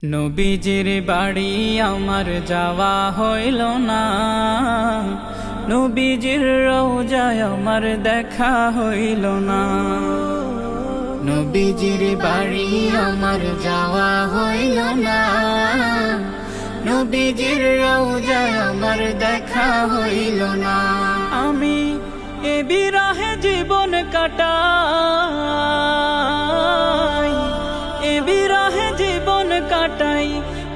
নবীজির বাড়ি আমার যাওয়া হইল না, নবীজির রওজায় আমার দেখা হইল না। নবীজির বাড়ি আমার যাওয়া হইল না, নবীজির রওজায় আমার দেখা হইল না। আমি এ বিরহে জীবন কাটাই, এ বিরহে জীবন কাটাই,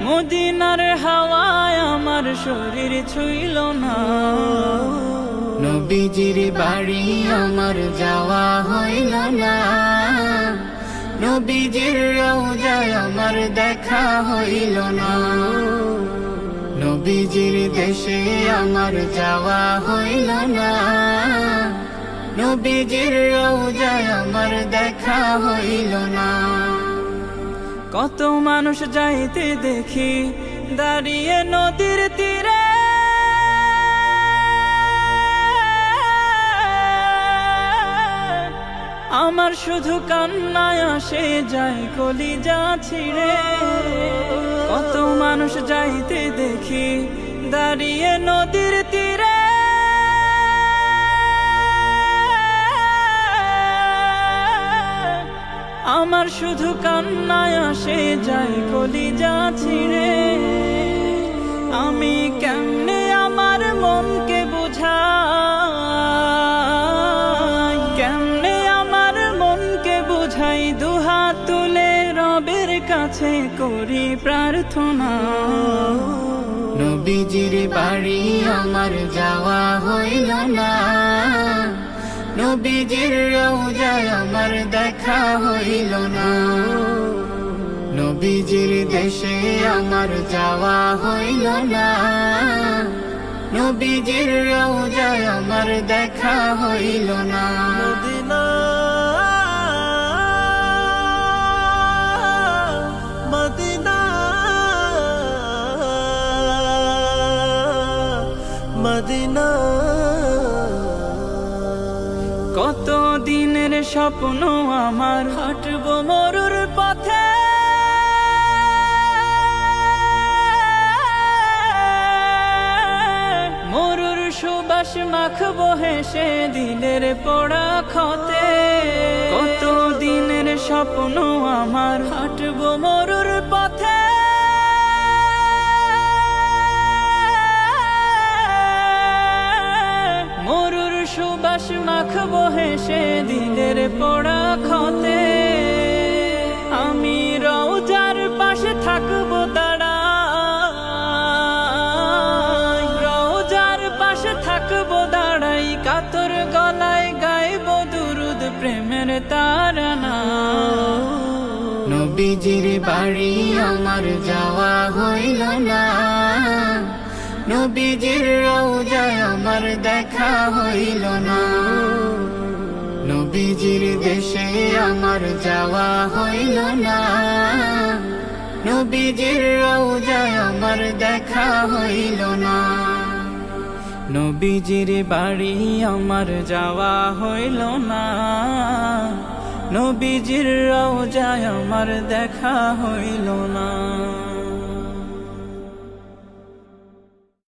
মদিনার হাওয়ায় আমার শরীর ছুঁইল না। নবীজির বাড়ি আমার যাওয়া হইল না, নবীজির রওজায় আমার দেখা হইল না। নবীজির দেশে আমার যাওয়া হইল না, নবীজির রওজায় আমার দেখা হইল না। কত মানুষ যাইতে দেখি দাঁড়িয়ে নদীর তীরে, আমার শুধু কান্নায় আসে যায় কলিজা ছিঁড়ে। কত মানুষ যাইতে দেখি দাঁড়িয়ে নদীর তীরে, আমার শুধু কান্নায় আসে যায় কলিজা ছিঁড়ে। আমি কেমনে আমার মনকে বুঝাই, কেমনে আমার মনকে বুঝাই, দুহাত তুলে রবের কাছে করি প্রার্থনা। নবীজির বাড়ি আমার যাওয়া হইল না, নবীজির রওজায় আমার দেখা হইল না। নবীজির দেশে আমার যাওয়া হইল না, নবীজির রওজায় আমার দেখা হইল না। মদিনা মদিনা মদিনা, কত দিনের স্বপ্ন আমার, হাঁটবো মরুর পথে, মরুর সুবাস মাখবো হেসে দিলের পোড়া ক্ষতে। কত দিনের স্বপ্ন আমার, হাঁটবো মরুর পথে, মরুর সুবাস মাখবো হেসে দিলের পোড়া ক্ষতে। আমি রওজার পাশে থাকবো দাঁড়াই, রওজার পাশে থাকবো দাঁড়াই, কাতর গলায় গাইবো দুরুদ প্রেমের তারানা। নবীজির বাড়ি আমার যাওয়া হইল না, নবীজির রওজায় আমার দেখা হইল না। নবীজির দেশে আমার যাওয়া হইল না, নবীজির রওজায় আমার দেখা হইল না। নবীজির বাড়ি আমার যাওয়া হইল না, নবীজির রওজায় আমার দেখা হইল না।